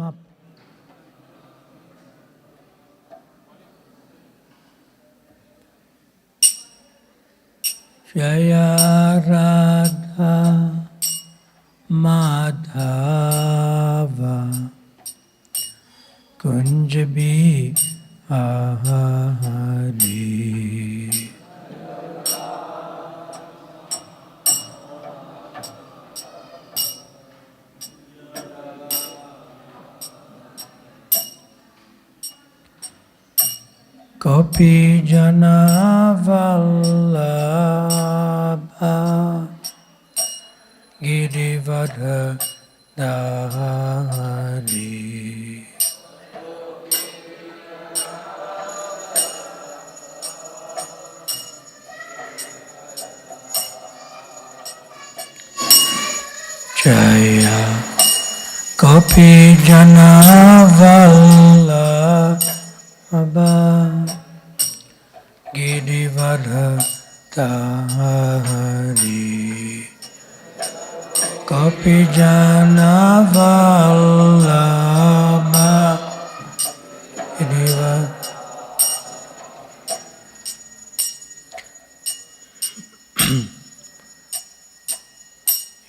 up. Jaya Radha Madhava Kunjabi Hare. Gopi Jana Vallabha Girivardha Dhari. Jaya Gopi Jana Vallabha Girivardha Dhari. Gopi Jana Vallabha Girivardha.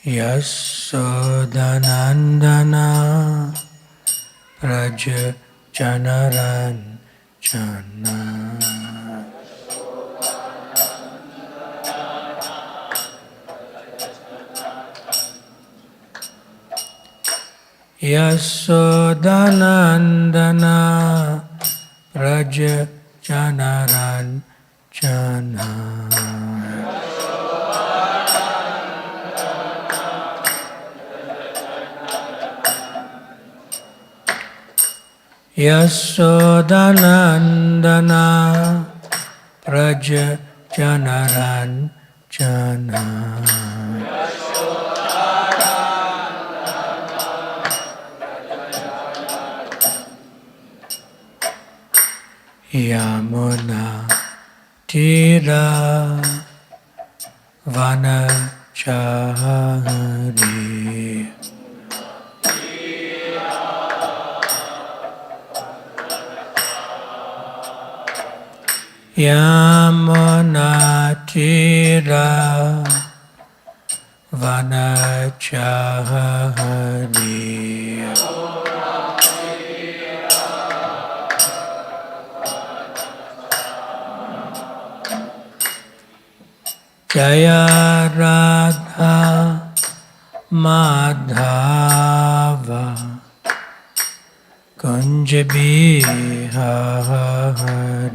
Yasodanandana Praja Janaranjana. Yasodanandana Praja Janaranjana. Yasodanandana Praja Janaranjana. Yamuna Tira Vanachari. Yamuna Tira Vanachari. Jaya Radha Madhava Kunjabi Hare.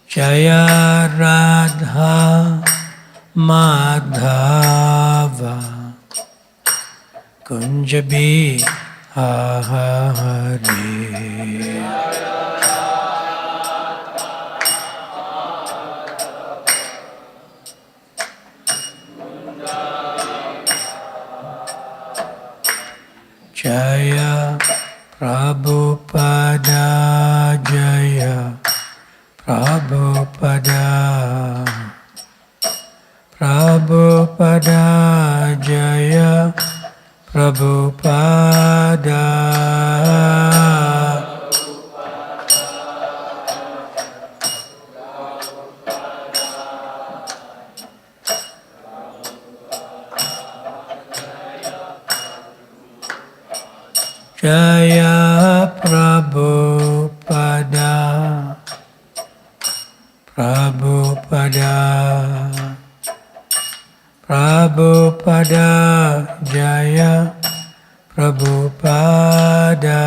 Jaya Radha Madhava Kunjabi Hare. Jaya Prabhupada Jaya Prabhupada Prabhupada Jaya Prabhupada. Jaya Prabhupada Prabhupada Prabhupada Jaya Prabhupada.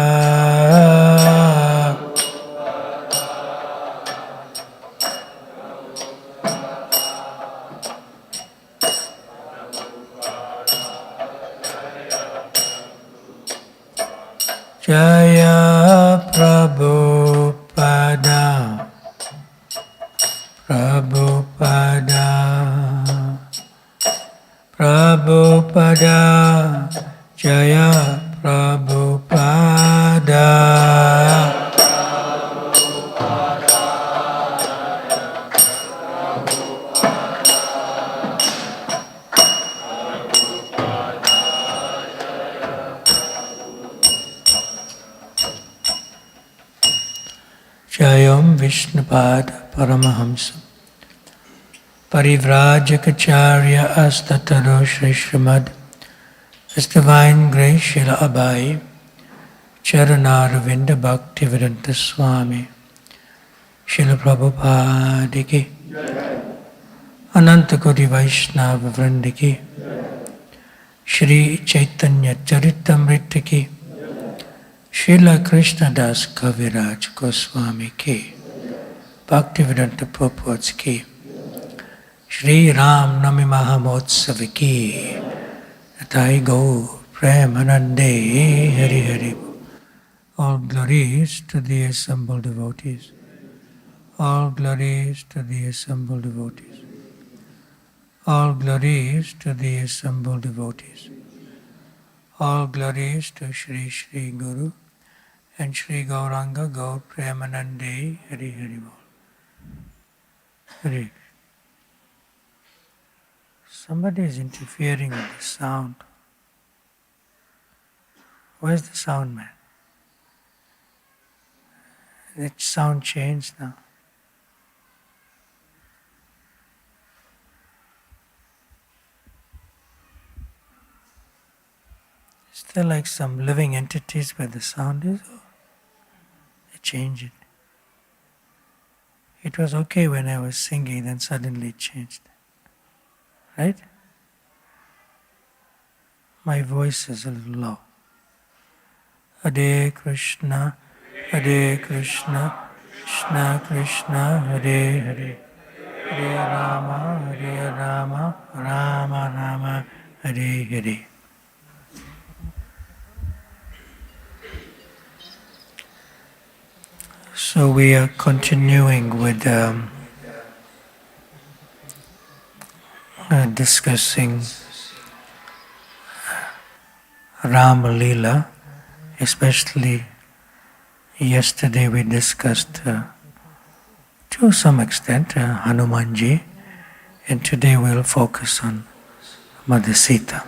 Jaya Prabhupada Prabhupada Prabhupada Jaya Prabhupada. Vishnupada Paramahamsa Parivrajacharya Astataro Shri Srimad His Divine Grace Srila Abhay Charanaravinda Bhaktivedanta Swami Srila Prabhupada Ki Ananta Koti Vaishnava Vrinda Ki Shri Chaitanya Charitamrita Ki Srila Krishna Das Kaviraj Goswami Ki Bhaktivedanta Purports Ki Shri Ram Nami Mahamotsav Ki Tathai Go Premanande Hari Hari. All glories to the assembled devotees. All glories to the assembled devotees. All glories to the assembled devotees. All glories to Shri Shri Guru and Shri Gauranga Gaur Premanande Hari Hari Bol. Hari. Somebody is interfering with the sound. Where's the sound man? That sound changed now. Is there like some living entities where the sound is? Or they change it. It was okay when I was singing, then suddenly it changed. Right? My voice is a little low. Hare Krishna, Hare Krishna, Krishna Krishna, Hare Hare. Hare Rama, Hare Rama, Rama Rama, Hare Hare. So we are continuing with discussing Rama Leela. Especially yesterday we discussed to some extent Hanumanji, and today we'll focus on Mother Sita.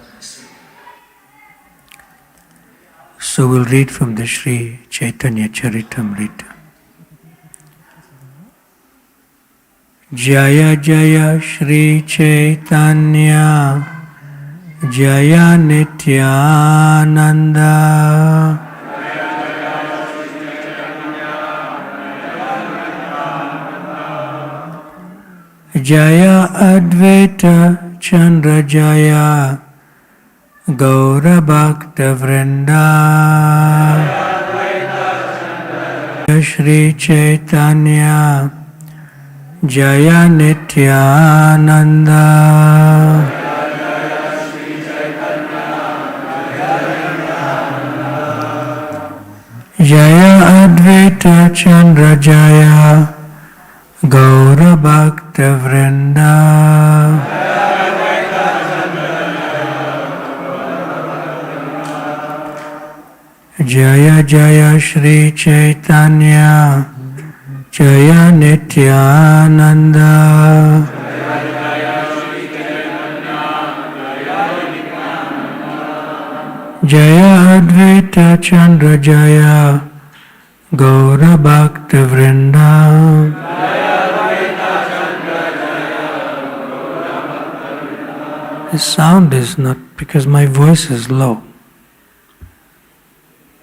So we'll read from the Sri Chaitanya Charitamrita. Jaya Jaya Shri Chaitanya Jaya Nityananda Jaya Advaita Chandra Jaya Gaura Bhakta Vrinda Shri Chaitanya Jaya Nityananda Jaya Advaita Chandra Jaya Gaura Bhakta Vrinda Jaya Jaya Shri Chaitanya Jaya Nityananda Jaya Advaita Chandra Jaya Gaura Bhakta Vrinda. The sound is not, because my voice is low,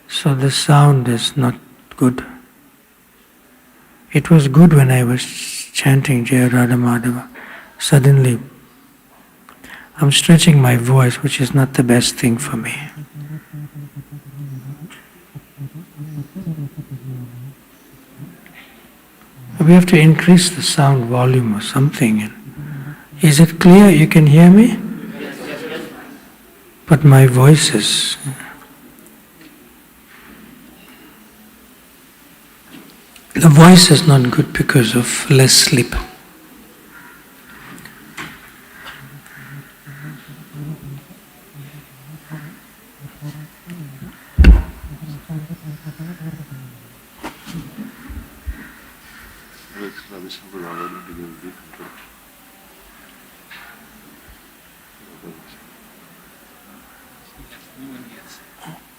so the sound is not good. It was good when I was chanting Jaya Radha Madhava. Suddenly I'm stretching my voice, which is not the best thing for me. We have to increase the sound volume or something. Is it clear? You can hear me? But my voice is... The voice is not good because of less sleep.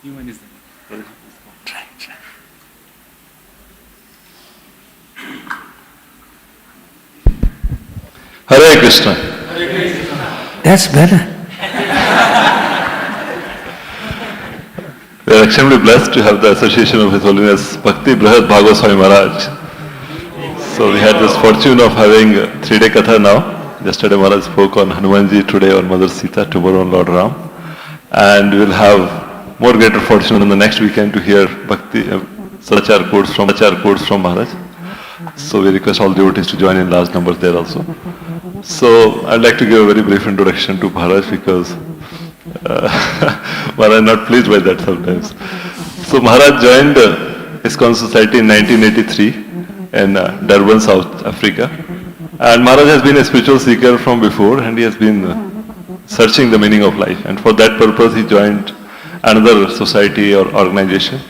Human is Try. Hare Krishna. That's better. We are extremely blessed to have the association of His Holiness Bhakti Brihat Bhagavat Swami Maharaj. So we had this fortune of having a 3-day katha now. Yesterday Maharaj spoke on Hanumanji, today on Mother Sita, tomorrow on Lord Ram. And we'll have more greater fortune in the next weekend to hear Bhakti Sadachar quotes from Maharaj. So we request all devotees to join in large numbers there also. So I'd like to give a very brief introduction to Maharaj because Maharaj is not pleased by that sometimes. So Maharaj joined ISKCON Society in 1983 in Durban, South Africa. And Maharaj has been a spiritual seeker from before, and he has been searching the meaning of life. And for that purpose he joined another society or organization.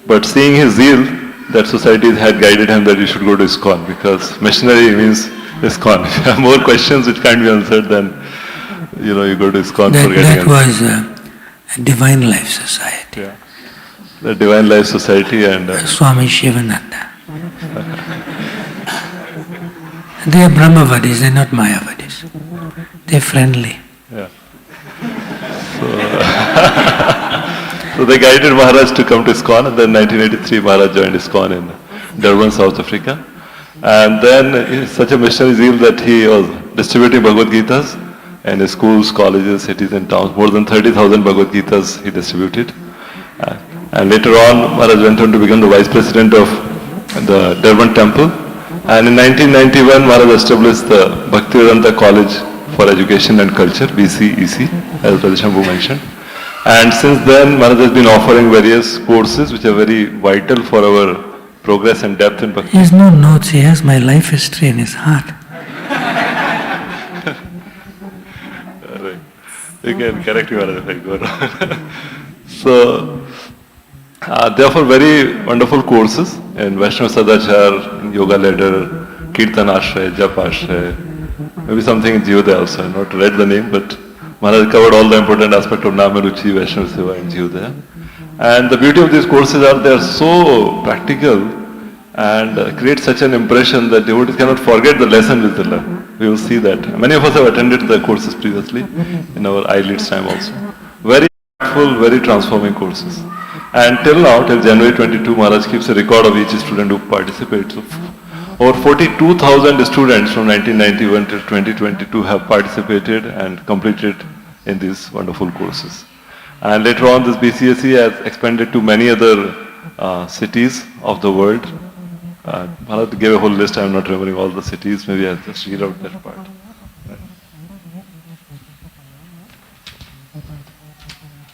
But seeing his zeal, that society had guided him that you should go to ISKCON, because missionary means ISKCON. If you have more questions which can't be answered, then you go to ISKCON for getting That was a Divine Life Society. Yeah. The Divine Life Society and Swami Shivananda. They are Brahmavadis, they are not Mayavadis. They are friendly. Yeah. So they guided Maharaj to come to ISKCON, and then 1983 Maharaj joined ISKCON in Durban, South Africa. And then such a missionary zeal that he was distributing Bhagavad Gitas in schools, colleges, cities and towns. More than 30,000 Bhagavad Gitas he distributed. And later on Maharaj went on to become the vice president of the Durban temple. And in 1991 Maharaj established the Bhaktivedanta College for Education and Culture, BCEC, as Radheshambhu mentioned. And since then Maharaj has been offering various courses which are very vital for our progress and depth in Bhakti. He has no notes, he has my life history in his heart. Right. You can correct me if I go wrong. So, therefore very wonderful courses in Vaishnava Sadachar, in Yoga Ladder, Kirtan Ashray, Jap Ashray, maybe something in Jiyodaya also. I have not read the name, but Maharaj covered all the important aspects of Namaruchi, Vaishnava Seva and Jiyodaya. And the beauty of these courses are they are so practical and create such an impression that devotees cannot forget the lesson which they learn. We will see that. Many of us have attended the courses previously in our ILEADS time also. Very full, very transforming courses. And till now, till January 22, Maharaj keeps a record of each student who participates. So, over 42,000 students from 1991 till 2022 have participated and completed in these wonderful courses. And later on, this BCSC has expanded to many other cities of the world. Maharaj gave a whole list, I am not remembering all the cities, maybe I'll just read out that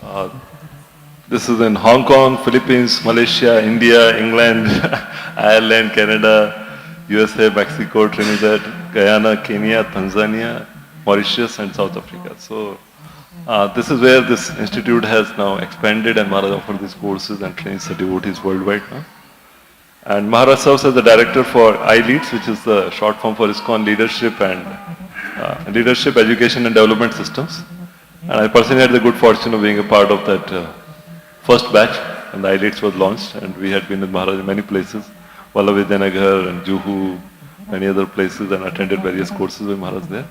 part. This is in Hong Kong, Philippines, Malaysia, India, England, Ireland, Canada, USA, Mexico, Trinidad, Guyana, Kenya, Tanzania, Mauritius and South Africa. So this is where this institute has now expanded, and Maharaj offers these courses and trains the devotees worldwide now. And Maharaj serves as the director for ILEADS, which is the short form for ISKCON Leadership and Leadership, Education and Development Systems. And I personally had the good fortune of being a part of that first batch when the ILEADS was launched, and we had been with Maharaj in many places, Vallavidhyanagar and Juhu, many other places, and attended various courses with Maharaj there.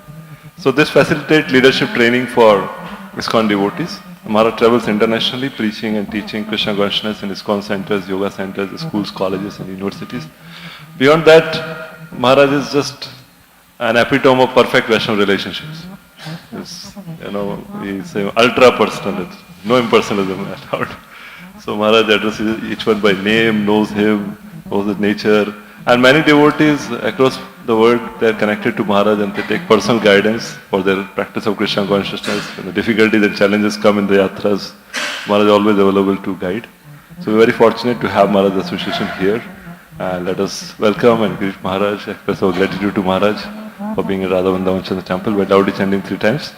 So this facilitates leadership training for ISKCON devotees. Maharaj travels internationally preaching and teaching Krishna consciousness in ISKCON centers, yoga centers, schools, colleges and universities. Beyond that, Maharaj is just an epitome of perfect Vaishnava relationships. It's, we say ultra personal, no impersonalism allowed. So Maharaj addresses each one by name, knows him, knows his nature. And many devotees across the world, they are connected to Maharaj and they take personal guidance for their practice of Krishna consciousness. When the difficulties and challenges come in the yatras, Maharaj is always available to guide. So we are very fortunate to have Maharaj Association here. Let us welcome and greet Maharaj, express our gratitude to Maharaj for being at Radha Vrindavan temple. We are loudly chanting 3 times.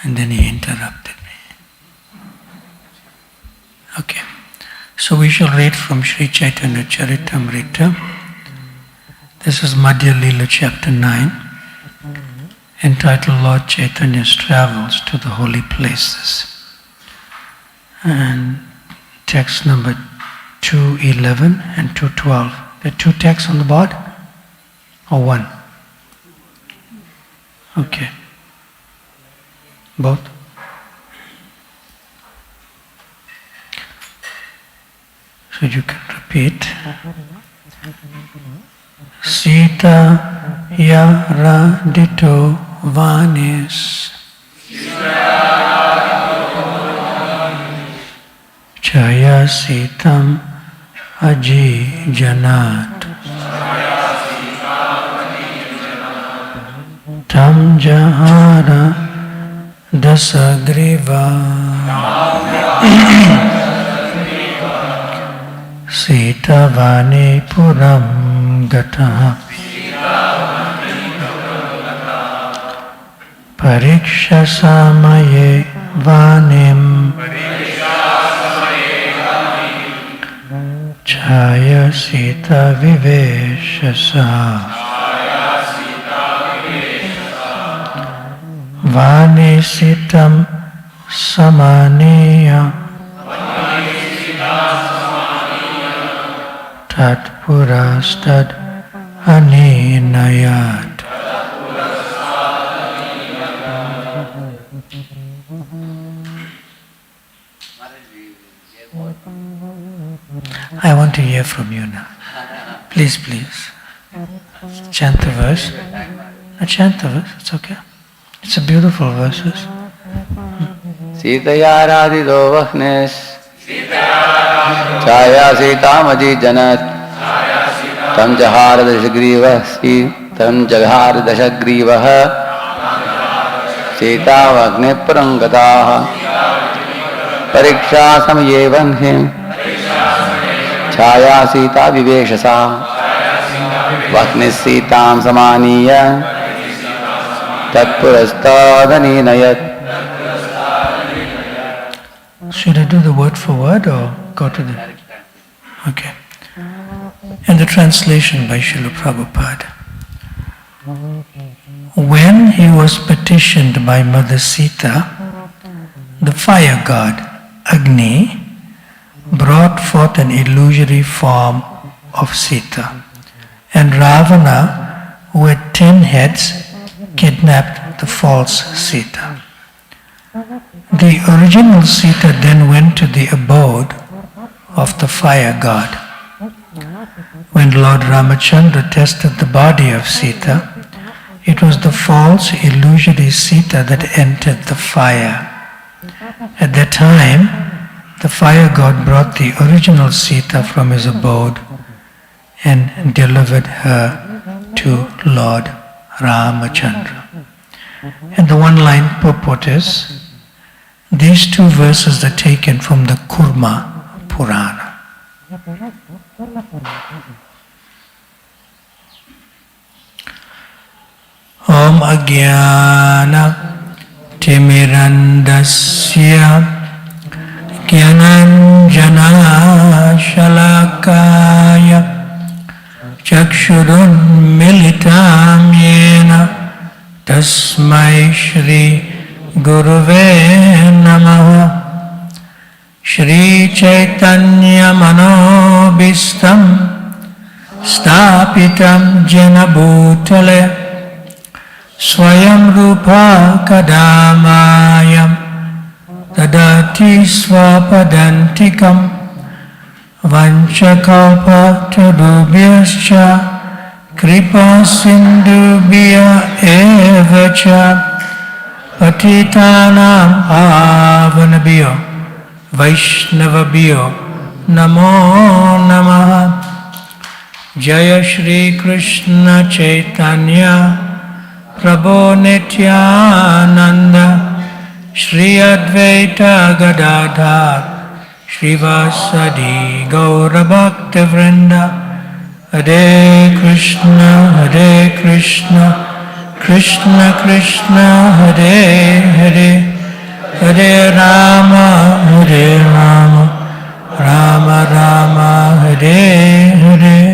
And then he interrupted me. Okay. So we shall read from Sri Chaitanya Charitamrita. This is Madhya Lila chapter 9, entitled Lord Chaitanya's Travels to the Holy Places. And text number 211 and 212. There are two texts on the board? Or one? Okay. Both? So you can repeat. Sita Yaradito Vanis Chaya Sitam Aji Janat Tam Jahara Dasagriva Sita Vani Puram Gataha Pariksha Samaye Vanim Chaya Sita Viveshasa Vani Sitam Samaniya Tat Purastad Aninayat. I want to hear from you now. Please, please. Chant the verse. Chant the verse, it's okay. It's a beautiful verses. Sitaya Radhido Vahnes Chaya Sitamaji Janat Tam Jahar Dashagriva Tam Jahar Dashagriva Sita Vagne Purangataha Pariksha Samaye Vanhim Chaya Sita Viveshasa Vagne Sitam Samaniya Tatpurastadaninayat. Should I do the word for word or go to the... Okay. And the translation by Srila Prabhupada. When he was petitioned by Mother Sita, the fire god, Agni, brought forth an illusory form of Sita. And Ravana, who had 10 heads, kidnapped the false Sita. The original Sita then went to the abode of the fire god. When Lord Ramachandra tested the body of Sita, it was the false illusory Sita that entered the fire. At that time, the fire god brought the original Sita from his abode and delivered her to Lord Ramachandra. And the one-line purport is, these two verses are taken from the Kurma Purana. Om Agyana Timirandasya Gyananjana Shalakaya Chakshurun Militam Yena Tasmai Shri Guruve Namaha. Shri Chaitanya Manobhistam Stapitam Jena Bhutale Swayam Rupa Kadamayam Tadati Swapadantikam Vanchakalpa Tadubhyascha Kripa Sindhubhya Evacha Patitanam Avanabhyo Vaishnavabhyo Namo Namaha. Jaya Shri Krishna Chaitanya Prabhu Nityananda Shri Advaita Gadadhar Shrivasadi Gaura Bhakta Vrinda. Hare Krishna, Krishna Krishna, Hare Hare, Hare Rama, Rama Rama Rama Hare Hare.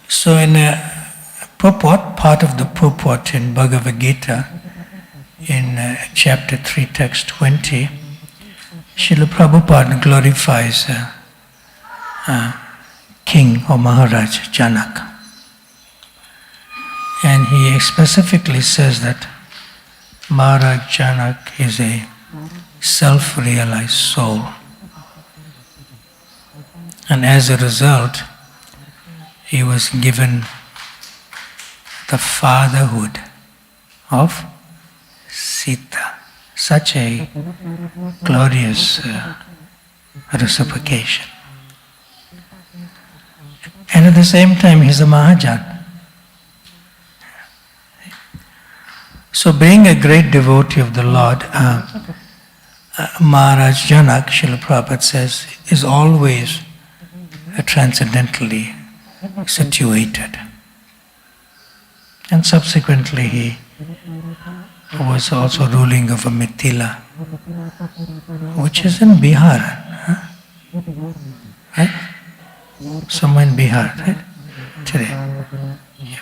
So in a purport, part of the purport in Bhagavad Gita, in chapter 3, text 20, Srila Prabhupada glorifies King or Maharaj Janak. And he specifically says that Maharaj Janak is a self-realized soul. And as a result, he was given the fatherhood of Sita. Such a glorious reciprocation. And at the same time, he's a Mahajan. So being a great devotee of the Lord, Maharaj Janak, Srila Prabhupada says, is always transcendentally situated. And subsequently he was also ruling over Mithila, which is in Bihar. Right? Somewhere in Bihar, right? Today. Yeah.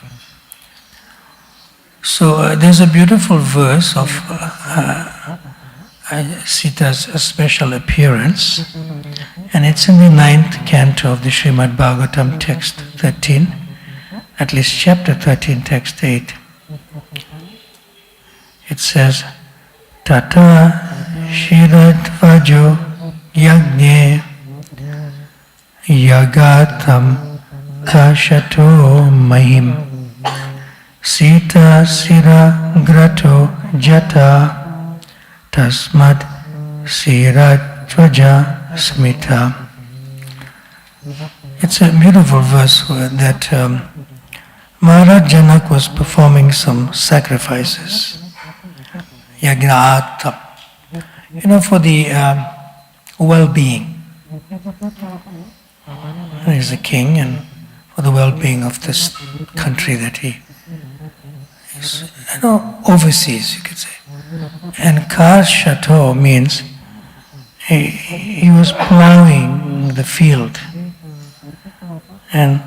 So there's a beautiful verse of Sita's special appearance, and it's in the 9th canto of the Srimad Bhagavatam, text 13, at least chapter 13, text 8. It says, Tata Shiradvajo Yagne Yagatam Kashato Mahim Sita Sira Grato Jata Tasmad Sira Tvaja Smita. It's a beautiful verse that Maharaj Janak was performing some sacrifices. Yagnatam. For the well-being. He's a king, and for the well-being of this country that he is, overseas, you could say. And Kar Chateau means he was plowing the field. And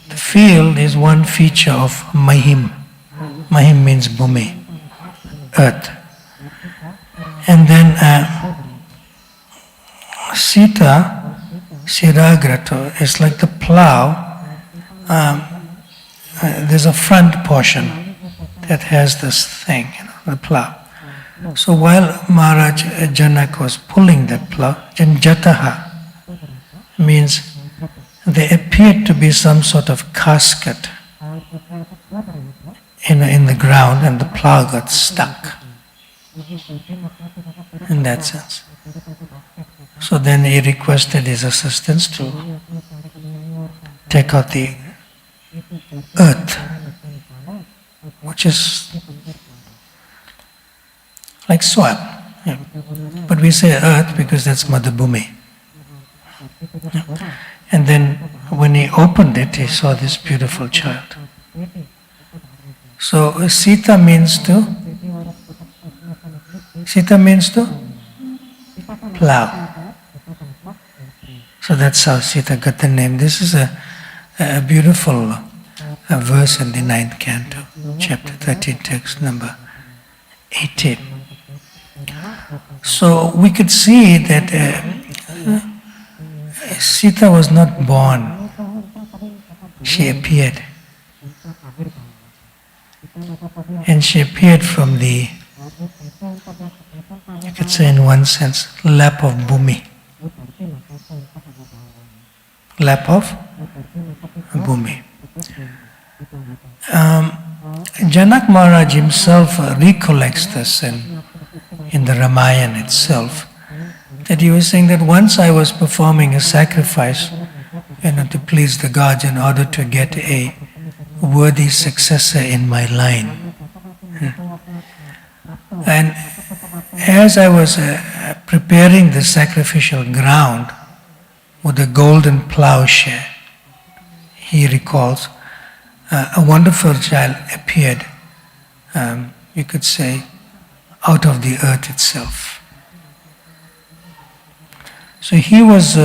the field is one feature of Mahim. Mahim means Bhumi, earth. And then Sita, Siragrato, is like the plow. There's a front portion that has this thing, the plow. So while Maharaj Janak was pulling that plow, Janjataha means there appeared to be some sort of casket in the ground, and the plow got stuck. In that sense. So then he requested his assistants to take out the earth, which is like soil. Yeah. But we say earth because that's Mother Bhumi. Yeah. And then when he opened it, he saw this beautiful child. So Sita means to plow. So that's how Sita got the name. This is a beautiful verse in the 9th canto, chapter 13, text number 18. So we could see that Sita was not born, she appeared. And she appeared from the, you could say in one sense, lap of Bhumi. Lap of Bhumi. Janak Maharaj himself recollects this in the Ramayana itself, that he was saying that once I was performing a sacrifice to please the gods in order to get a worthy successor in my line. And as I was preparing the sacrificial ground with a golden plowshare, he recalls, a wonderful child appeared, you could say, out of the earth itself. So he was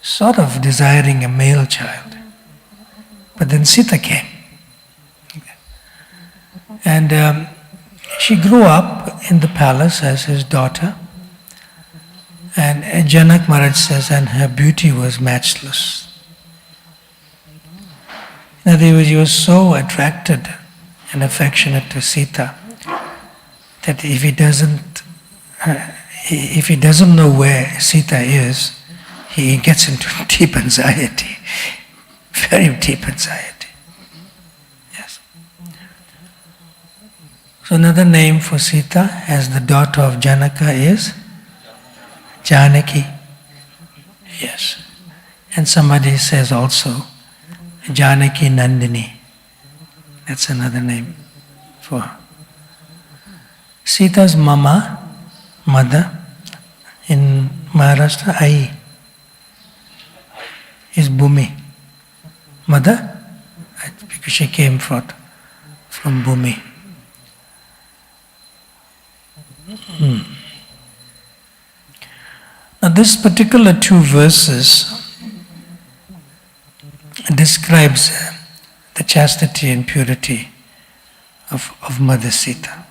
sort of desiring a male child. But then Sita came. And she grew up in the palace as his daughter. And Janak Maharaj says, and her beauty was matchless. In other words, he was so attracted and affectionate to Sita that if he doesn't know where Sita is, he gets into deep anxiety, very deep anxiety. Yes. So another name for Sita as the daughter of Janaka is Janaki. Yes. And somebody says also Janaki Nandini. That's another name for her. Sita's mother in Maharashtra, Ai, is Bhumi. Mother? Because she came from Bhumi. Now this particular two verses describes the chastity and purity of Mother Sita.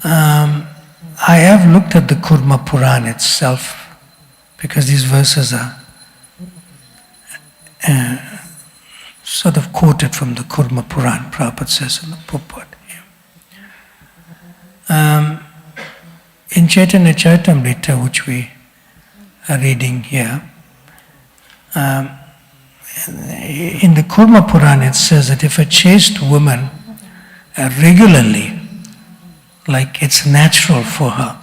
I have looked at the Kurma Puran itself because these verses are sort of quoted from the Kurma Puran, Prabhupada says in the purport. In Chaitanya Charitamrita, which we are reading here, in the Kurma Puran it says that if a chaste woman regularly, like it's natural for her,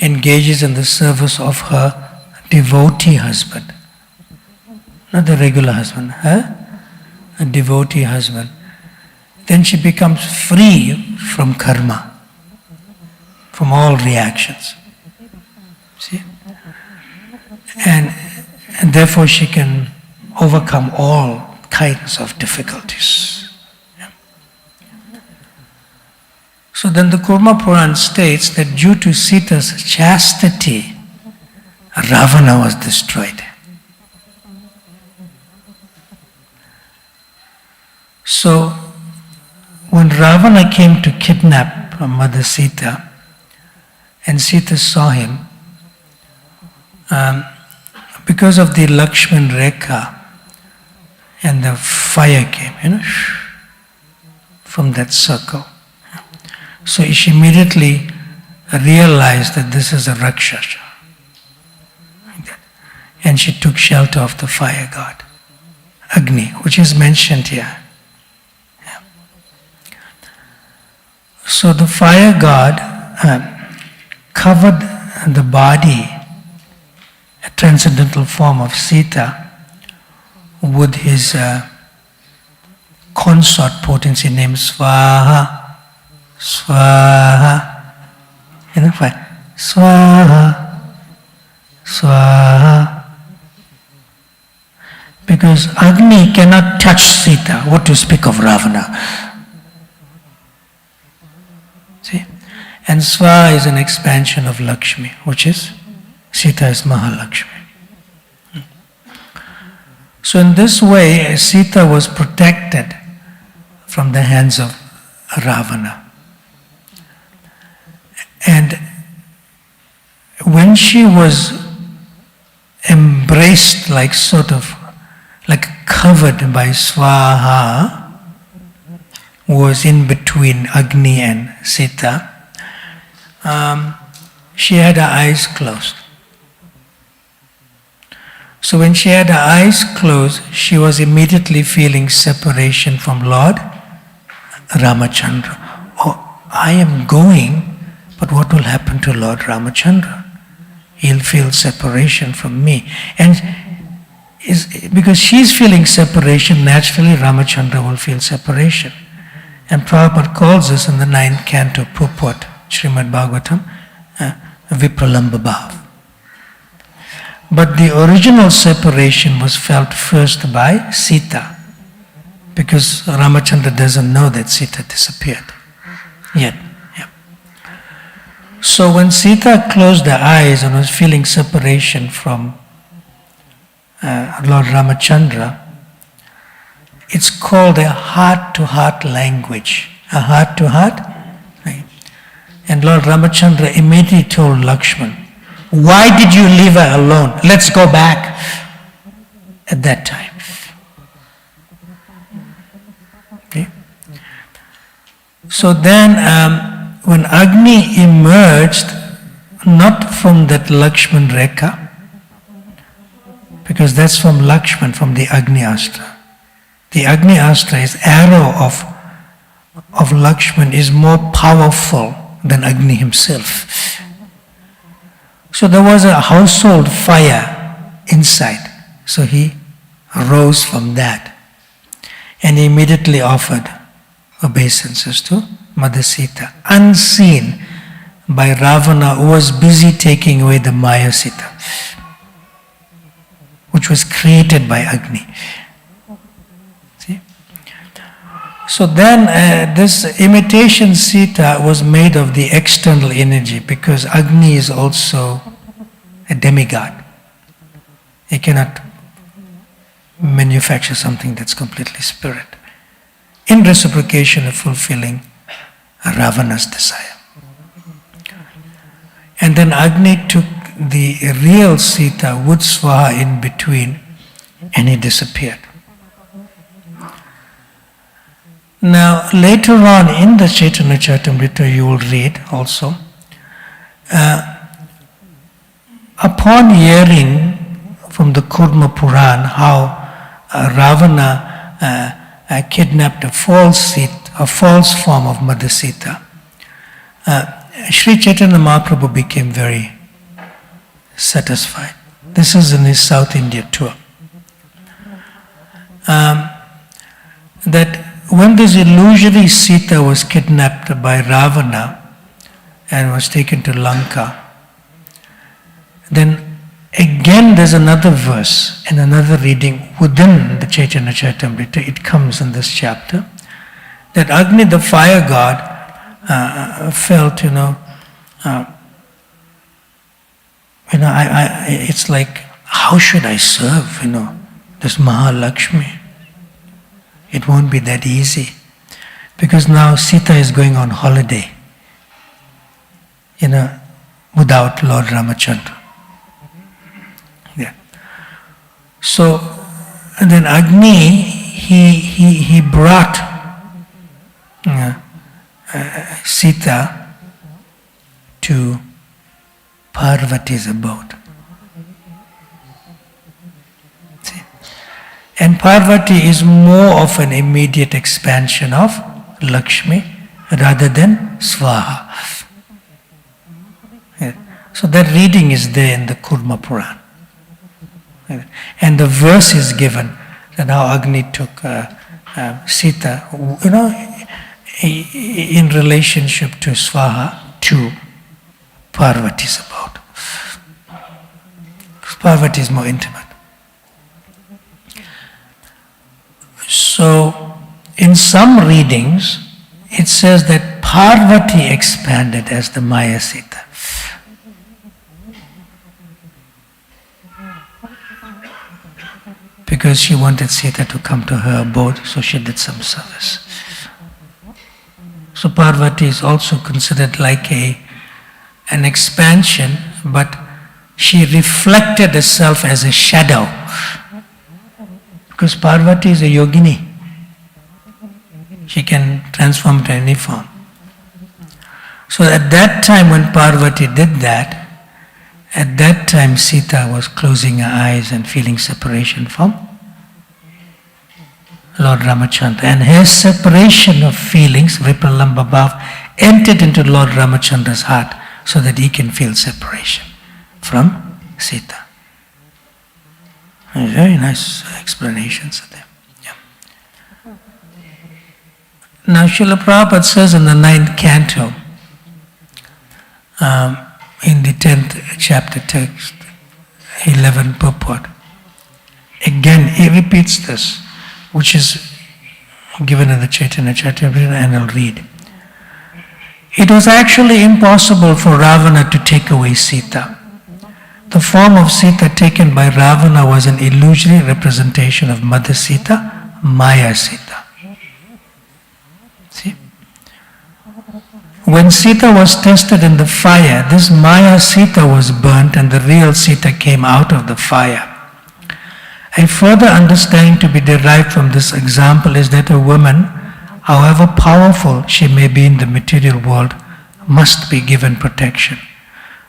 engages in the service of her devotee husband, not the regular husband, a devotee husband, then she becomes free from karma, from all reactions. See? And therefore she can overcome all kinds of difficulties. So then the Kurma Puran states that due to Sita's chastity, Ravana was destroyed. So when Ravana came to kidnap Mother Sita, and Sita saw him, because of the Lakshman Rekha, and the fire came, from that circle. So she immediately realized that this is a Rakshasa. And she took shelter of the fire god, Agni, which is mentioned here. So the fire god covered the body, a transcendental form of Sita, with his consort potency named Swaha. Swaha. Swaha. Swaha. Because Agni cannot touch Sita, what to speak of Ravana. See? And Swaha is an expansion of Lakshmi, which is, Sita is Mahalakshmi. So in this way, Sita was protected from the hands of Ravana. And when she was embraced like covered by Swaha, was in between Agni and Sita, she had her eyes closed. So when she had her eyes closed, she was immediately feeling separation from Lord Ramachandra. Oh, I am going, but what will happen to Lord Ramachandra? He'll feel separation from me. And because she's feeling separation, naturally Ramachandra will feel separation. And Prabhupada calls this in the 9th canto purport, Srimad Bhagavatam, Vipralamba Bhav. But the original separation was felt first by Sita, because Ramachandra doesn't know that Sita disappeared yet. Yeah. So when Sita closed her eyes and was feeling separation from Lord Ramachandra, it's called a heart-to-heart language. A heart-to-heart. Right? And Lord Ramachandra immediately told Lakshman, why did you leave her alone? Let's go back. At that time. Okay? So then when Agni emerged, not from that Lakshman Rekha, because that's from Lakshman, from the Agni Astra. The Agni Astra is arrow of Lakshman is more powerful than Agni himself. So there was a household fire inside. So he rose from that and immediately offered obeisances to Mother Sita, unseen by Ravana, who was busy taking away the Maya Sita, which was created by Agni. See? So then this imitation Sita was made of the external energy, because Agni is also a demigod. He cannot manufacture something that's completely spirit, in reciprocation of fulfilling Ravana's desire. And then Agni took the real Sita, wood Swaha, in between, and he disappeared. Now later on in the Chaitanya Charitamrita you will read also, upon hearing from the Kurma Puran how Ravana kidnapped a false form of Mother Sita, Sri Chaitanya Mahaprabhu became very satisfied. This is in his South India tour. That when this illusory Sita was kidnapped by Ravana and was taken to Lanka, then again there's another verse and another reading within the Chaitanya Charitamrita. It comes in this chapter that Agni, the fire god, felt, it's like, how should I serve, this Mahalakshmi? It won't be that easy, because now Sita is going on holiday, without Lord Ramachandra. Yeah. So, and then Agni, he brought Sita to Parvati's abode. See? And Parvati is more of an immediate expansion of Lakshmi rather than Swaha. Yeah. So that reading is there in the Kurma Puran. And the verse is given that how Agni took Sita, in relationship to Swaha, to Parvati's abode. Parvati is more intimate. So, in some readings, it says that Parvati expanded as the Maya Sita. Because she wanted Sita to come to her abode, so she did some service. So Parvati is also considered like an expansion, but she reflected herself as a shadow. Because Parvati is a yogini. She can transform to any form. So at that time when Parvati did that, at that time Sita was closing her eyes and feeling separation from Lord Ramachandra. And her separation of feelings, Vipralamba Bhav, entered into Lord Ramachandra's heart so that he can feel separation from Sita. Very nice explanations of them. Yeah. Now Srila Prabhupada says in the 9th canto, in the 10th chapter text, 11 purport, again he repeats this, which is given in the Chaitanya Charitamrita, and I'll read. It was actually impossible for Ravana to take away Sita. The form of Sita taken by Ravana was an illusory representation of Mother Sita, Maya Sita. See? When Sita was tested in the fire, this Maya Sita was burnt and the real Sita came out of the fire. A further understanding to be derived from this example is that a woman, however powerful she may be in the material world, must be given protection.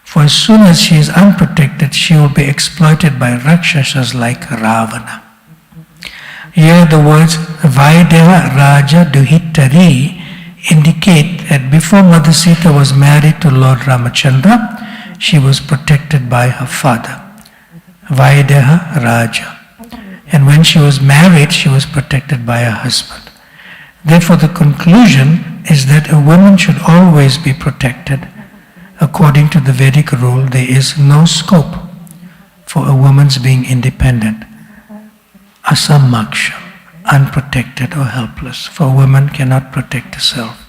For as soon as she is unprotected, she will be exploited by Rakshasas like Ravana. Here the words Vaideha Raja Duhitari indicate that before Mother Sita was married to Lord Ramachandra, she was protected by her father, Vaideha Raja. And when she was married, she was protected by her husband. Therefore, the conclusion is that a woman should always be protected. According to the Vedic rule, there is no scope for a woman's being independent. Asamaksha, unprotected or helpless. For a woman cannot protect herself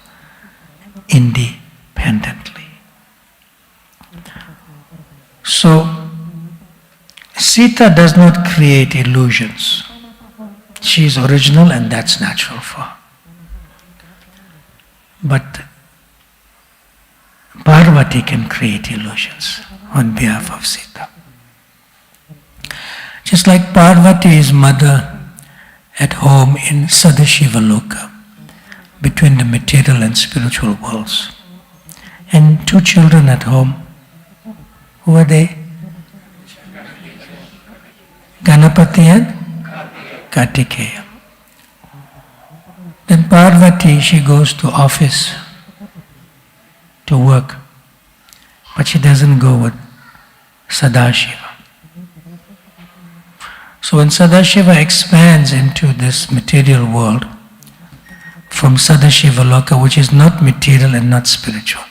independently. So, Sita does not create illusions. She is original and that's natural for her. But Parvati can create illusions on behalf of Sita. Just like Parvati is mother at home in Sadashiva Loka, between the material and spiritual worlds. And two children at home. Who are they? Ganapati and Kartikeya. Then Parvati, she goes to office to work, but she doesn't go with Sadashiva. So when Sadashiva expands into this material world, from Sadashiva Loka, which is not material and not spiritual,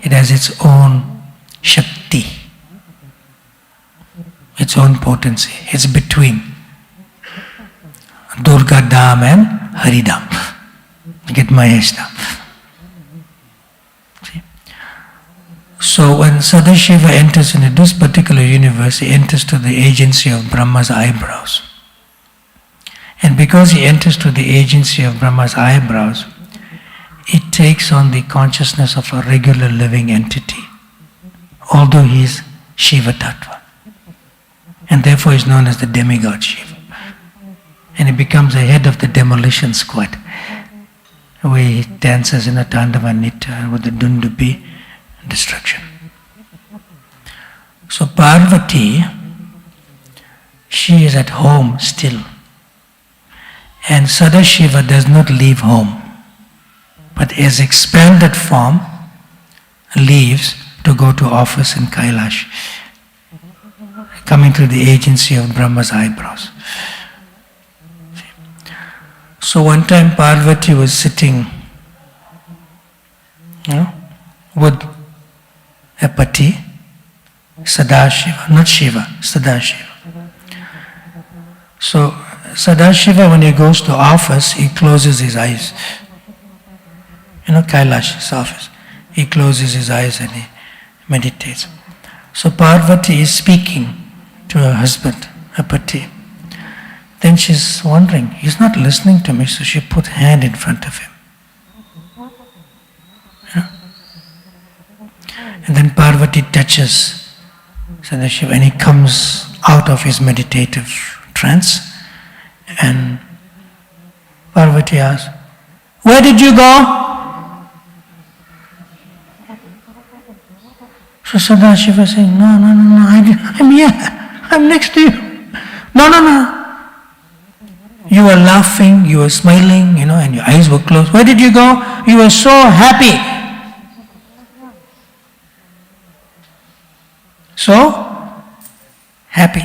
it has its own Shakti, its own potency. It's between Durga Dham and Haridam. You get Mahesh Dham. See? So when Sadashiva enters into this particular universe, he enters to the agency of Brahma's eyebrows. And because he enters to the agency of Brahma's eyebrows, it takes on the consciousness of a regular living entity, although he is Shiva Tattva. And therefore is known as the demigod Shiva. And he becomes the head of the demolition squad, where he dances in a Tandava Nitya with the Dundubi destruction. So Parvati, she is at home still. And Sadashiva does not leave home, but as expanded form leaves to go to office in Kailash, coming through the agency of Brahma's eyebrows. So one time Parvati was sitting, with a pati, Sadashiva, not Shiva, Sadashiva. So Sadashiva, when he goes to office, he closes his eyes. Kailash's office. He closes his eyes and he meditates. So Parvati is speaking to her husband, her pati. Then she's wondering, he's not listening to me, so she put hand in front of him. And then Parvati touches Sadashiva and he comes out of his meditative trance. And Parvati asks, "Where did you go?" So Sadashiva saying, No, I'm here. I'm next to you. No. You were laughing, you were smiling, and your eyes were closed. Where did you go? You were so happy. So happy.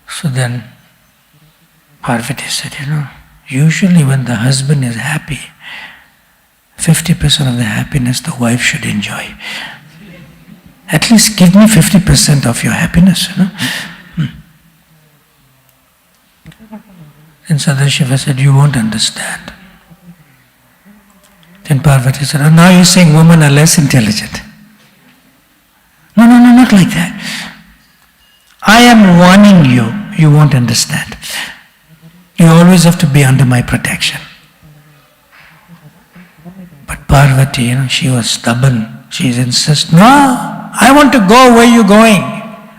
So then Parvati said, usually when the husband is happy, 50% of the happiness the wife should enjoy. At least give me 50% of your happiness, And Sadashiva said, you won't understand. Then Parvati said, oh, now you're saying women are less intelligent. No, not like that. I am warning you, you won't understand. You always have to be under my protection. But Parvati, she was stubborn. She insists, no, I want to go where you're going.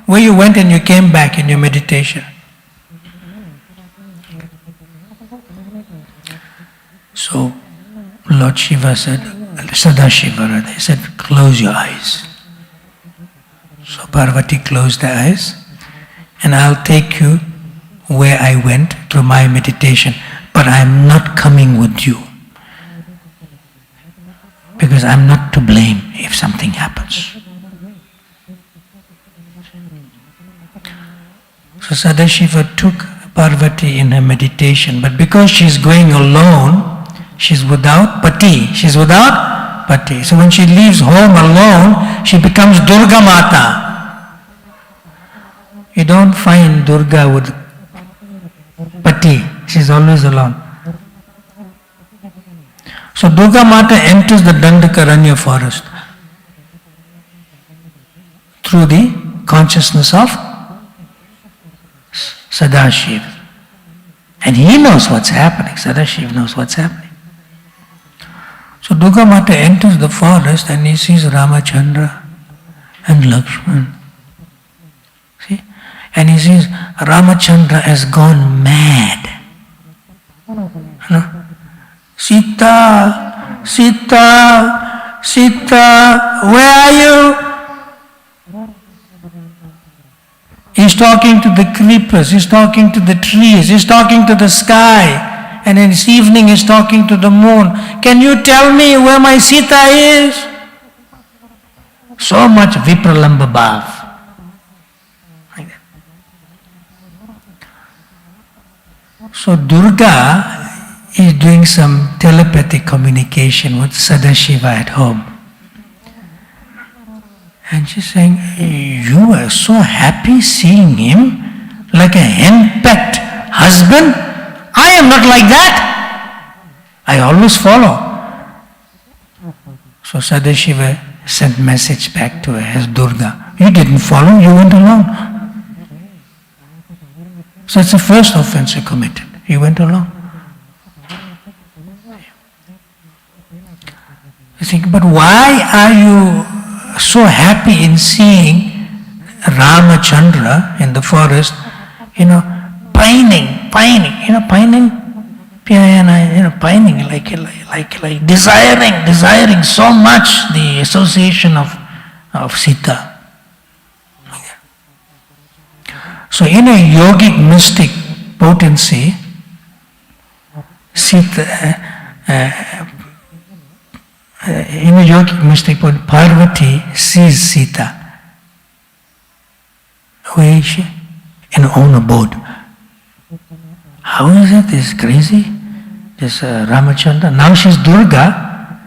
Where you went and you came back in your meditation. So Lord Shiva said, Sadashiva, he said, close your eyes. So Parvati closed her eyes, and I'll take you where I went through my meditation, but I'm not coming with you. Because I'm not to blame if something happens. So Sadashiva took Parvati in her meditation, but because she's going alone, she's without pati. She's without pati. So when she leaves home alone, she becomes Durga Mata. You don't find Durga with pati. She's always alone. So Durga Mata enters the Dandakaranya forest through the consciousness of Sadashiv. And he knows what's happening. Sadashiv knows what's happening. So Durga Mata enters the forest and he sees Ramachandra and Lakshman. See? And he sees Ramachandra has gone mad. Sita, Sita, Sita, where are you? He's talking to the creepers, he's talking to the trees, he's talking to the sky, and in this evening he's talking to the moon. Can you tell me where my Sita is? So much Vipralamba bhav. So Durga is doing some telepathic communication with Sadashiva at home. And she's saying, you are so happy seeing him like a henpecked husband. I am not like that. I always follow. So Sadashiva sent message back to her as Durga. You didn't follow, you went alone. So it's the first offense you committed. You went alone. You think, but why are you so happy in seeing Ramachandra in the forest, pining, pining, like desiring so much the association of Sita. So in a yogic mystic potency, Sita, in a yogic mystic potency, Parvati sees Sita. Where is she? In her own abode. How is it? This is crazy. This Ramachandra. Now she's Durga,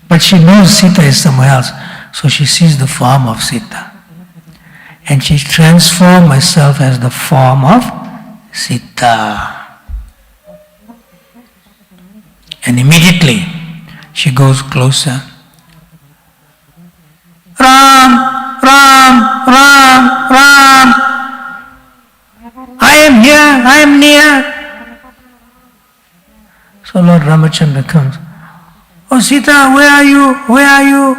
but she knows Sita is somewhere else. So she sees the form of Sita. And she transforms herself as the form of Sita. And immediately she goes closer. Ram, Ram, Ram, Ram. I am here, I am near. So Lord Ramachandra comes. Oh Sita, where are you? Where are you?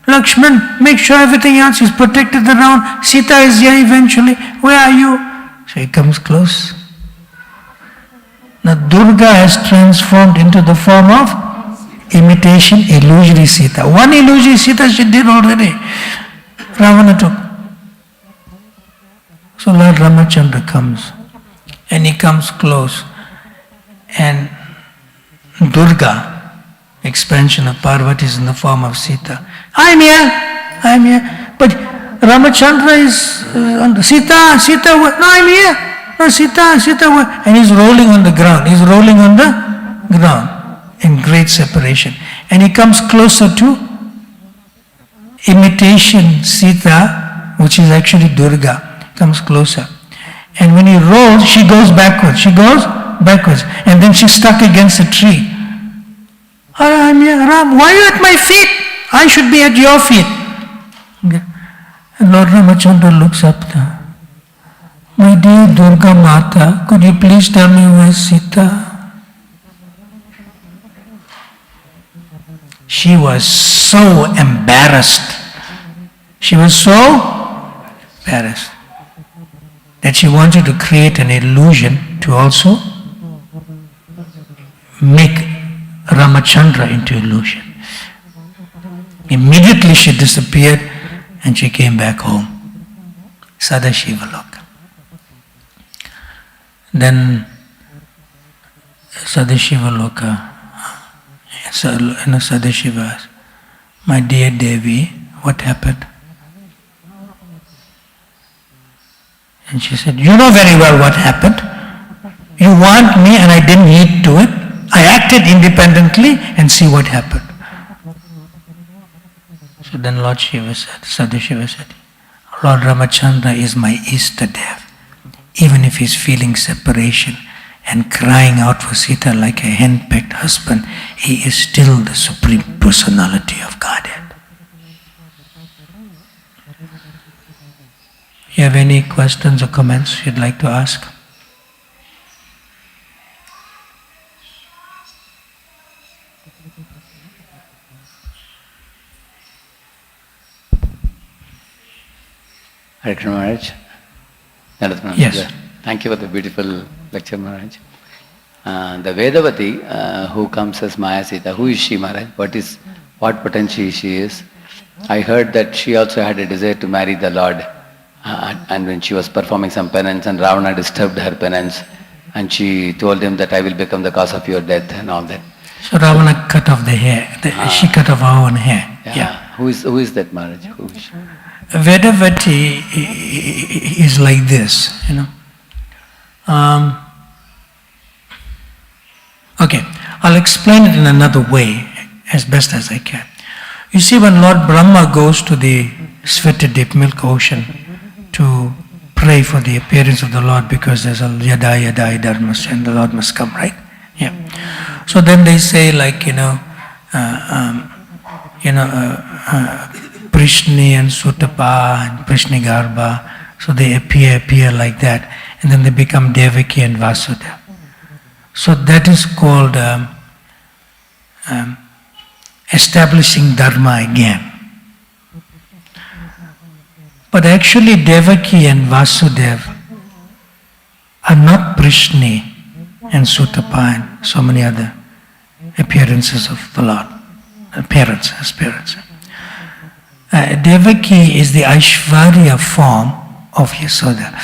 Lakshman, make sure everything else is protected around. Sita is here eventually. Where are you? So he comes close. Now Durga has transformed into the form of imitation illusory Sita. One illusory Sita she did already. Ravana took. So Lord Ramachandra comes. And he comes close. And Durga, expansion of Parvati, is in the form of Sita. I am here. But Ramachandra is on the Sita, no, I'm here. No, Sita, and he's rolling on the ground. He's rolling on the ground in great separation. And he comes closer to imitation Sita, which is actually Durga, comes closer. And when he rolls, she goes backwards. And then she's stuck against a tree. Oh, I'm here, Ram, why are you at my feet? I should be at your feet. Okay. And Lord Ramachandra looks up there. My dear Durga Mata, could you please tell me where's Sita? She was so embarrassed. She was so embarrassed that she wanted to create an illusion to also make Ramachandra into illusion. Immediately she disappeared and she came back home. Sadashiva Loka. Then Sadashiva Loka, Sadashiva asked, my dear Devi, what happened? And she said, you know very well what happened. You want me and I didn't heed to it. I acted independently and see what happened. So then Lord Shiva said, Sadashiva said, Lord Ramachandra is my Istadev. Even if he's feeling separation and crying out for Sita like a henpecked husband, he is still the Supreme Personality of Godhead. You have any questions or comments you'd like to ask? Hare Krishna Maharaj. Yes. Thank you for the beautiful lecture, Maharaj. The Vedavati who comes as Maya Sita, who is she, Maharaj? What potential she is? I heard that she also had a desire to marry the Lord. And when she was performing some penance and Ravana disturbed her penance and she told him that I will become the cause of your death and all that. So Ravana cut off the hair. She cut off her own hair. Yeah. Who is that, Maharaj? Who is she? Vedavati is like this, Okay, I'll explain it in another way as best as I can. You see, when Lord Brahma goes to the Svetadip milk ocean to pray for the appearance of the Lord because there's a yada yada dharmas and the Lord must come, right? Yeah. So then they say Prishni and Sutapa and Prishnigarbha, so they appear like that, and then they become Devaki and Vasudeva. So that is called establishing Dharma again. But actually Devaki and Vasudeva are not Prishni and Sutapa and so many other appearances of the Lord, appearance. Devaki is the Aishvarya form of Yasoda.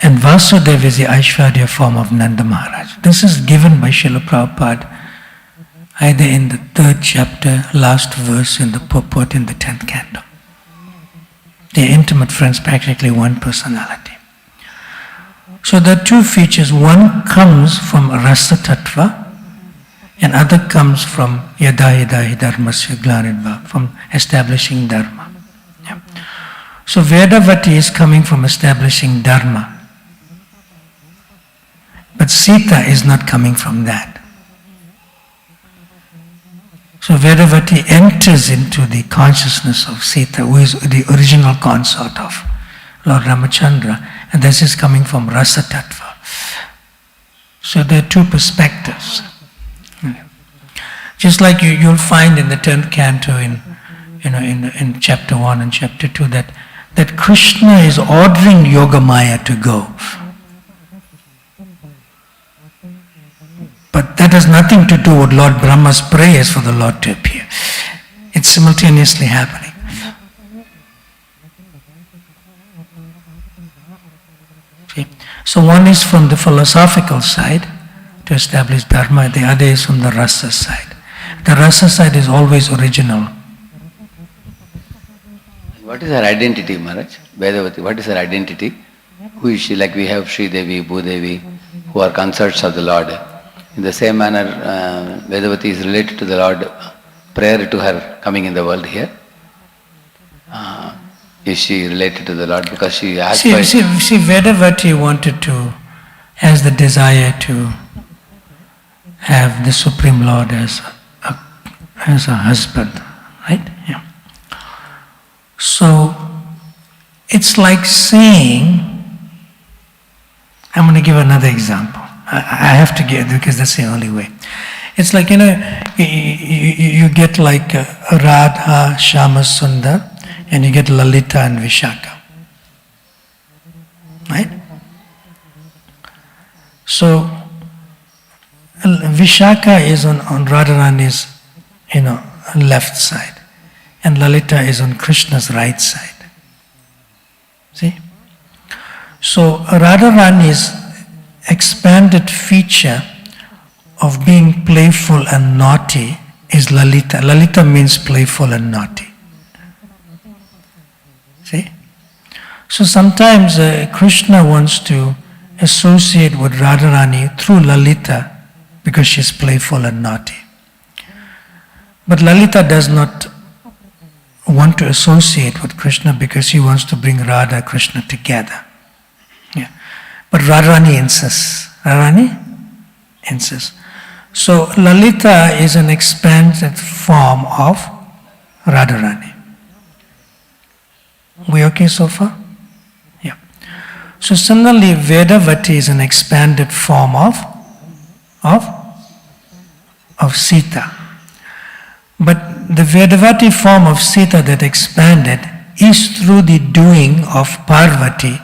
And Vasudeva is the Aishvarya form of Nanda Maharaj. This is given by Srila Prabhupada either in the 3rd chapter, last verse in the purport in the 10th canto. They are intimate friends, practically one personality. So there are two features. One comes from Rasa Tattva, and other comes from Yada Yada Dharmasya Glanidva, from establishing Dharma. Yeah. So Vedavati is coming from establishing Dharma. But Sita is not coming from that. So Vedavati enters into the consciousness of Sita, who is the original consort of Lord Ramachandra, and this is coming from Rasa Tattva. So there are two perspectives. Just like you'll find in the 10th canto in chapter 1 and chapter 2 that Krishna is ordering Yogamaya to go. But that has nothing to do with Lord Brahma's prayers for the Lord to appear. It's simultaneously happening. See? So one is from the philosophical side to establish Dharma, the other is from the rasa side. The rasa side is always original. What is her identity, Maharaj? Vedavati, what is her identity? Who is she? Like we have Sri Devi, Bhudevi, who are consorts of the Lord. In the same manner, Vedavati is related to the Lord prior to her coming in the world here. Is she related to the Lord because she asked for... See, Vedavati has the desire to have the Supreme Lord as a husband, right? Yeah. So it's like saying, I'm going to give another example. I have to give because that's the only way. It's like, you get like Radha, Shama Sundar, and you get Lalita and Vishaka. Right? So Vishaka is on Radharani's left side, and Lalita is on Krishna's right side. See? So Radharani's expanded feature of being playful and naughty is Lalita. Lalita means playful and naughty. See? So sometimes Krishna wants to associate with Radharani through Lalita because she's playful and naughty. But Lalita does not want to associate with Krishna because he wants to bring Radha and Krishna together. Yeah. But Radharani insists. Radharani insists. So Lalita is an expanded form of Radharani. We okay so far? Yeah. So similarly, Vedavati is an expanded form of Sita. But the Vedavati form of Sita that expanded is through the doing of Parvati,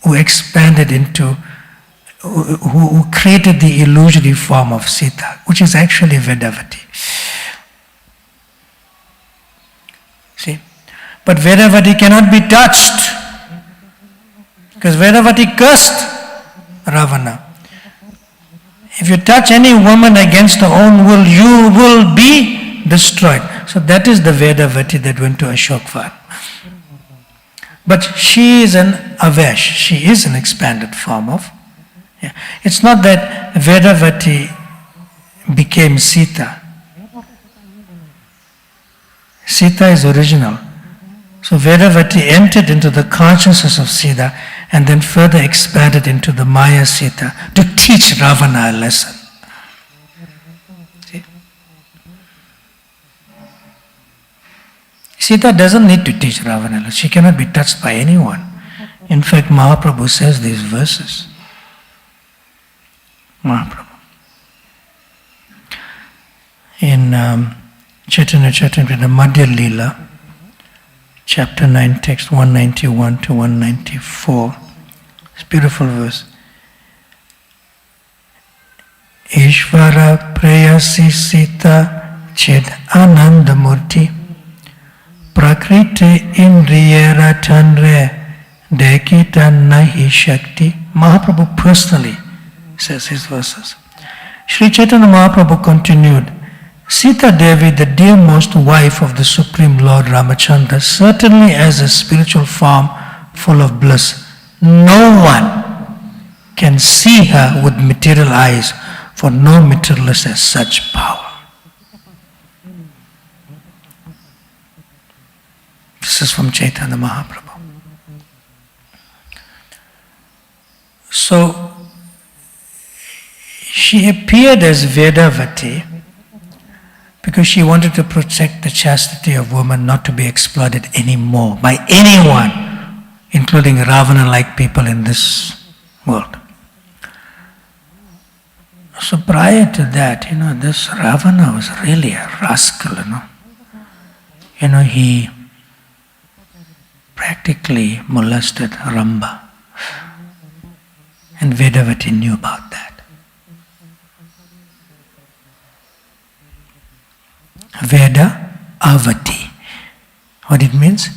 who expanded into, who created the illusory form of Sita, which is actually Vedavati. See? But Vedavati cannot be touched, because Vedavati cursed Ravana. If you touch any woman against her own will, you will be destroyed. So that is the Vedavati that went to Ashokvar. But she is an Avesh, she is an expanded form of. Yeah. It's not that Vedavati became Sita. Sita is original. So Vedavati entered into the consciousness of Sita and then further expanded into the Maya Sita to teach Ravana a lesson. See? Sita doesn't need to teach Ravana a lesson. She cannot be touched by anyone. In fact, Mahaprabhu says these verses. Mahaprabhu. In Chaitanya Charitamrita, Madhya Leela, chapter 9, text 191 to 194. It's a beautiful verse. Ishvara prayasi sita chid anandamurti prakriti indriyera tanre dekita nahi shakti. Mahaprabhu personally says his verses. Sri Chaitanya Mahaprabhu continued, Sita Devi, the dearmost wife of the Supreme Lord Ramachandra, certainly as a spiritual form full of bliss. No one can see her with material eyes, for no materialist has such power. This is from Chaitanya Mahaprabhu. So, she appeared as Vedavati because she wanted to protect the chastity of women not to be exploited anymore by anyone, including Ravana-like people in this world. So prior to that, this Ravana was really a rascal, he practically molested Ramba. And Vedavati knew about that. Veda Avati. What it means?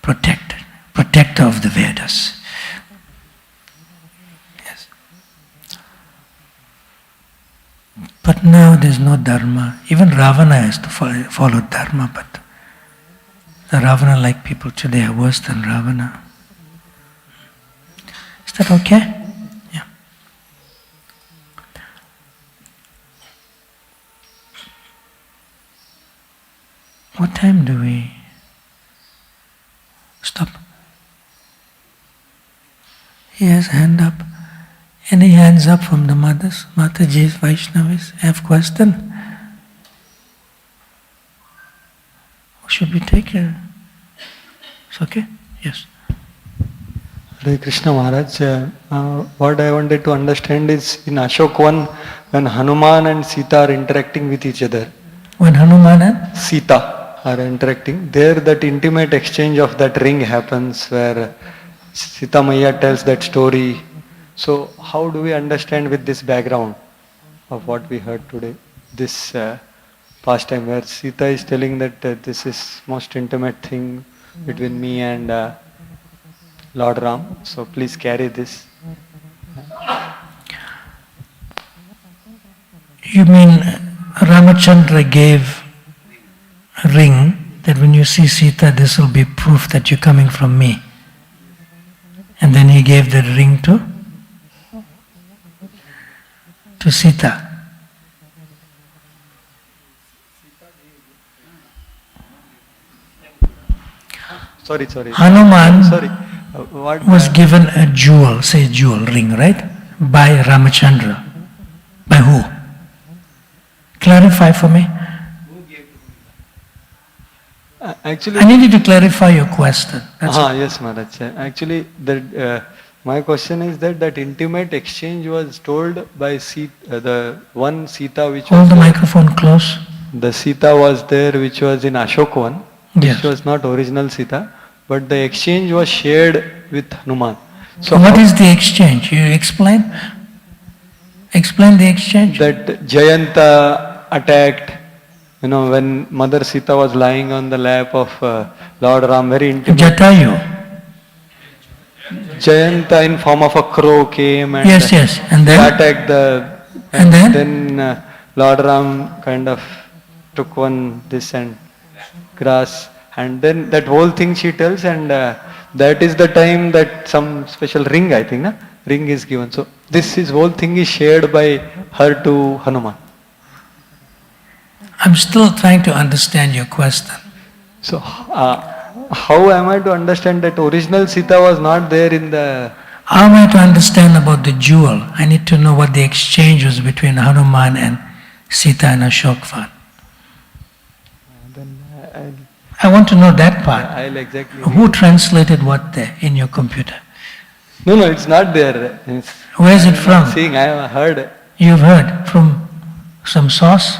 Protector of the Vedas. Yes. But now there's no Dharma. Even Ravana has to follow Dharma, but the Ravana-like people today are worse than Ravana. Is that okay? Yeah. What time do we stop? He has hand up. Any hands up from the mothers, Matajis, Vaishnavis? Have question? Should we take it? It's okay? Yes. Hare Krishna Maharaj, what I wanted to understand is in Ashok 1, when Hanuman and Sita are interacting with each other. When Hanuman and Sita are interacting, there that intimate exchange of that ring happens where Sita Maya tells that story. So how do we understand with this background of what we heard today, this pastime where Sita is telling that this is most intimate thing between me and Lord Ram. So please carry this. You mean Ramachandra gave a ring that when you see Sita, this will be proof that you're coming from me. And then he gave the ring to Sita. Sorry. Hanuman What was given a jewel, say jewel ring, right? By Ramachandra. By who? Clarify for me. actually, I need you to clarify your question. That's all. yes, Maharaj. Actually, my question is that intimate exchange was told by Sita, the one Sita which Hold was the there. microphone close. The Sita was there which was in Ashok 1, Yes. which was not original Sita, but the exchange was shared with Hanuman. So what is the exchange? You explain? Explain the exchange. That Jayanta attacked, when Mother Sita was lying on the lap of Lord Ram, very intimate. Jatayu. Jayanta in form of a crow came and Yes. And he then? attacked And then? Then Lord Ram kind of took this and grass, and then that whole thing she tells, and that is the time that some special ring, I think, ring is given. So this whole thing is shared by her to Hanuman. I'm still trying to understand your question. So how am I to understand that original Sita was not there in the... How am I to understand about the jewel? I need to know what the exchange was between Hanuman and Sita and Ashokvan. I want to know that part. I'll exactly... Who translated what there in your computer? No, it's not there. Where is it from? Seeing, I have heard. You've heard from some source?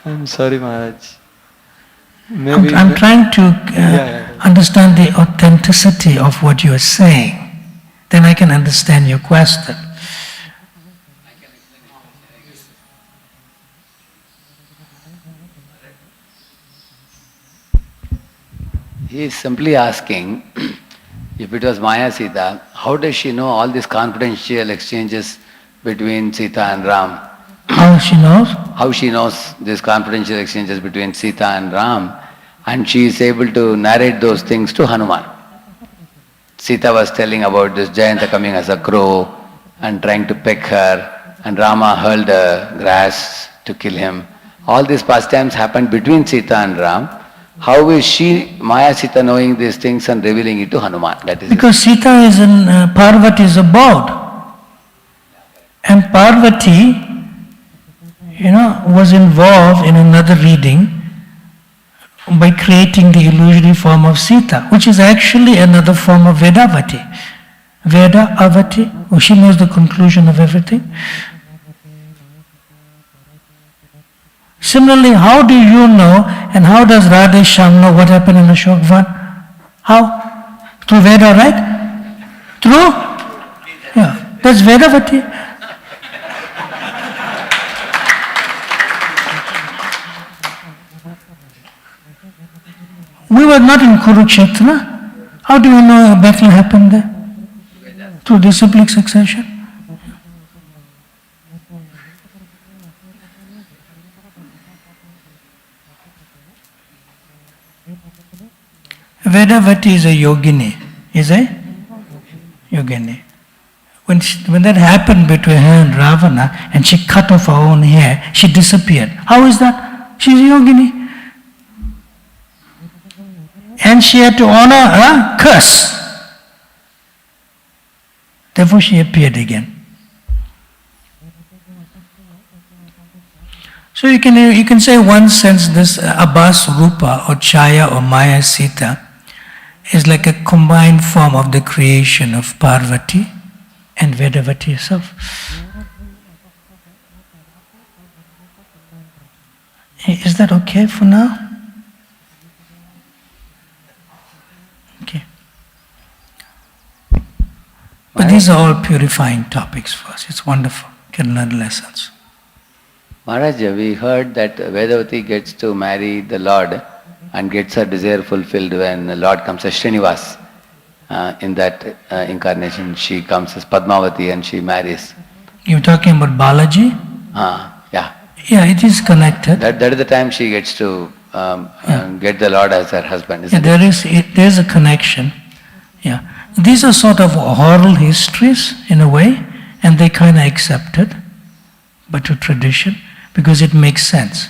I'm sorry, Maharaj. Maybe I'm trying to Yeah. understand the authenticity of what you are saying. Then I can understand your question. He is simply asking, if it was Maya Sita, how does she know all these confidential exchanges between Sita and Ram? How she knows? How she knows these confidential exchanges between Sita and Ram, and she is able to narrate those things to Hanuman. Sita was telling about this Jayanta coming as a crow and trying to peck her, and Rama hurled the grass to kill him. All these pastimes happened between Sita and Ram. How is she, Maya Sita, knowing these things and revealing it to Hanuman? That is Because Sita is in Parvati is abode. And Parvati, was involved in another reading by creating the illusory form of Sita, which is actually another form of Vedavati. Veda-avati, she knows the conclusion of everything. Similarly, how do you know and how does Radhe Shyam know what happened in Ashokvan? How? Through Veda, right? Through? Yeah. That's Vedavati. We were not in Kurukshetra. How do we know a battle happened there? Through disciplic succession. Vedavati is a yogini. Is a yogini. When that happened between her and Ravana, and she cut off her own hair, she disappeared. How is that? She's a yogini. And she had to honor a curse. Therefore she appeared again. So you can say one sense this Abbas Rupa or Chaya or Maya Sita is like a combined form of the creation of Parvati and Vedavati herself. Is that okay for now? Okay. But these are all purifying topics for us. It's wonderful. You can learn lessons. Maharaj, we heard that Vedavati gets to marry the Lord and gets her desire fulfilled when the Lord comes as Srinivas. In that incarnation, she comes as Padmavati and she marries. You're talking about Balaji? Yeah. Yeah, it is connected. That is the time she gets to get the Lord as her husband, isn't it? There is a connection. Yeah. These are sort of oral histories in a way, and they kind of accepted, but to tradition, because it makes sense.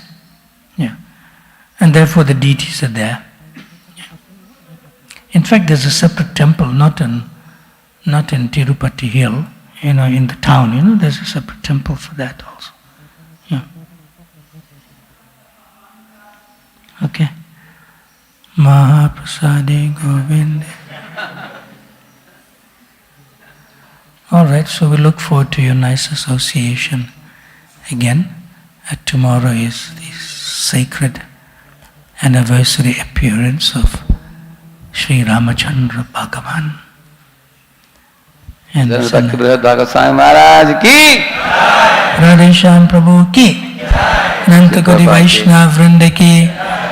Yeah. And therefore the deities are there. Yeah. In fact, there's a separate temple, not in Tirupati Hill, in the town, there's a separate temple for that also. Yeah. Okay. Mahaprasade Govinde. Alright, so we look forward to your nice association again. Tomorrow is the sacred anniversary appearance of Sri Ramachandra Bhagavan. And Bhakti Brihat Bhagavat Swami Maharaj ki! Radhe Shyam Prabhu ki! Nanta Kodi Vaishnav Vrinda ki!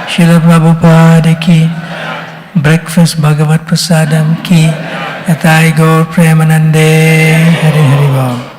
Srila Prabhupada ki! Breakfast Bhagavat Prasadam ki! Yathai Gaur Premanande Hari Hari Bhava.